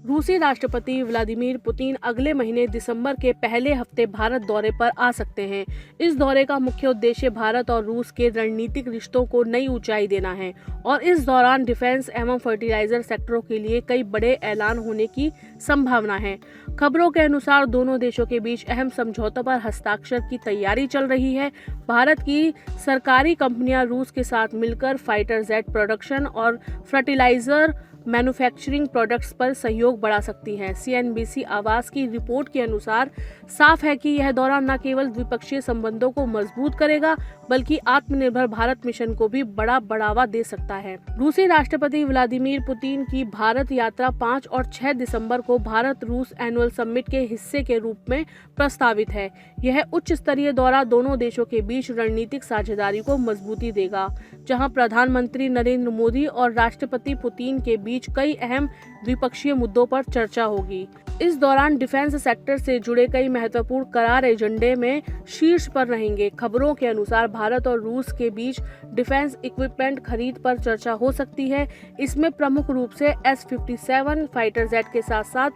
रूसी राष्ट्रपति Vladimir Putin अगले महीने दिसंबर के पहले हफ्ते भारत दौरे पर आ सकते हैं। इस दौरे का मुख्य उद्देश्य भारत और रूस के रणनीतिक रिश्तों को नई ऊंचाई देना है और इस दौरान डिफेंस एवं फर्टिलाइजर सेक्टरों के लिए कई बड़े ऐलान होने की संभावना है। खबरों के अनुसार दोनों देशों के बीच अहम समझौतों पर हस्ताक्षर की तैयारी चल रही है। भारत की सरकारी कंपनियां रूस के साथ मिलकर फाइटर जेट प्रोडक्शन और फर्टिलाइजर मैन्युफैक्चरिंग प्रोडक्ट्स पर सहयोग बढ़ा सकती हैं। CNBC आवाज की रिपोर्ट के अनुसार साफ है कि यह दौरा न केवल द्विपक्षीय संबंधों को मजबूत करेगा बल्कि आत्मनिर्भर भारत मिशन को भी बड़ा बढ़ावा दे सकता है। रूसी राष्ट्रपति व्लादिमीर पुतिन की भारत यात्रा 5 और 6 दिसंबर को भारत रूस एनुअल समिट के हिस्से के रूप में प्रस्तावित है। यह उच्च स्तरीय दौरा दोनों देशों के बीच रणनीतिक साझेदारी को मजबूती देगा, जहां प्रधानमंत्री नरेंद्र मोदी और राष्ट्रपति पुतिन के बीच कई अहम द्विपक्षीय मुद्दों पर चर्चा होगी। इस दौरान डिफेंस सेक्टर से जुड़े कई महत्वपूर्ण करार एजेंडे में शीर्ष पर रहेंगे। खबरों के अनुसार भारत और रूस के बीच डिफेंस इक्विपमेंट खरीद पर चर्चा हो सकती है। इसमें प्रमुख रूप से S-57 फाइटर जेट के साथ साथ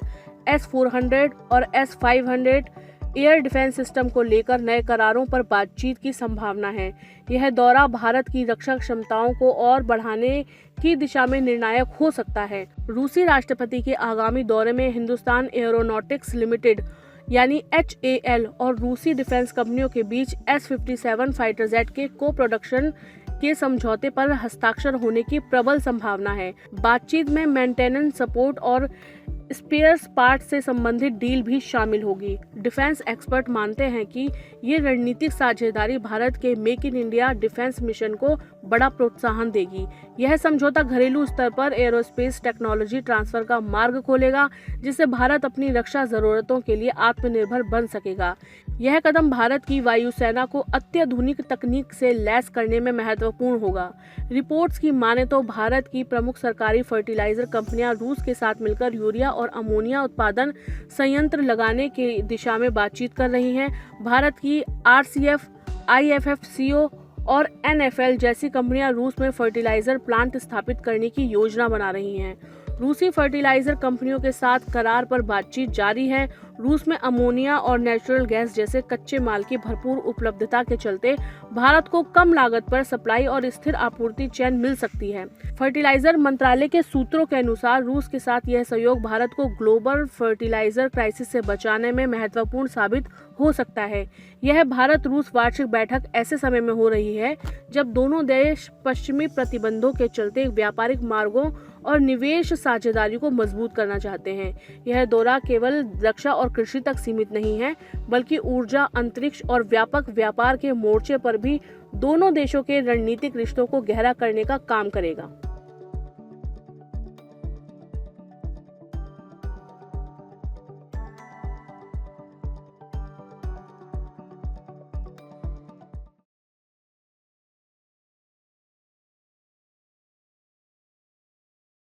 S-400 और S-500 एयर डिफेंस सिस्टम को लेकर नए करारों पर बातचीत की संभावना है। यह दौरा भारत की रक्षा क्षमताओं को और बढ़ाने की दिशा में निर्णायक हो सकता है। रूसी राष्ट्रपति के आगामी दौरे में हिंदुस्तान एरोनॉटिक्स लिमिटेड यानी HAL और रूसी डिफेंस कंपनियों के बीच S-57 फाइटर जेट के को प्रोडक्शन के समझौते पर हस्ताक्षर होने की प्रबल संभावना है। बातचीत में मेंटेनेंस सपोर्ट और स्पेयर्स पार्ट से संबंधित डील भी शामिल होगी। डिफेंस एक्सपर्ट मानते हैं कि ये रणनीतिक साझेदारी भारत के make in India defence mission को बड़ा प्रोत्साहन देगी। यह समझौता घरेलू स्तर पर एरोस्पेस टेक्नोलॉजी ट्रांसफर का मार्ग खोलेगा, जिससे भारत अपनी रक्षा जरूरतों के लिए आत्मनिर्भर बन सकेगा। यह कदम भारत की वायुसेना को अत्याधुनिक तकनीक से लैस करने में महत्वपूर्ण होगा। रिपोर्ट्स की माने तो भारत की प्रमुख सरकारी फर्टिलाइजर कंपनियां रूस के साथ मिलकर यूरिया और अमोनिया उत्पादन संयंत्र लगाने की दिशा में बातचीत कर रही हैं। भारत की RCF, IFFCO और NFL जैसी कंपनियां रूस में फर्टिलाइजर प्लांट स्थापित करने की योजना बना रही हैं। रूसी फर्टिलाइजर कंपनियों के साथ करार पर बातचीत जारी है। रूस में अमोनिया और नेचुरल गैस जैसे कच्चे माल की भरपूर उपलब्धता के चलते भारत को कम लागत पर सप्लाई और स्थिर आपूर्ति चेन मिल सकती है। फर्टिलाइजर मंत्रालय के सूत्रों के अनुसार रूस के साथ यह सहयोग भारत को ग्लोबल फर्टिलाइजर क्राइसिस से बचाने में महत्वपूर्ण साबित हो सकता है। यह भारत रूस वार्षिक बैठक ऐसे समय में हो रही है जब दोनों देश पश्चिमी प्रतिबंधों के चलते व्यापारिक मार्गों और निवेश साझेदारी को मजबूत करना चाहते हैं। यह दौरा केवल रक्षा और कृषि तक सीमित नहीं है, बल्कि ऊर्जा, अंतरिक्ष और व्यापक व्यापार के मोर्चे पर भी दोनों देशों के रणनीतिक रिश्तों को गहरा करने का काम करेगा।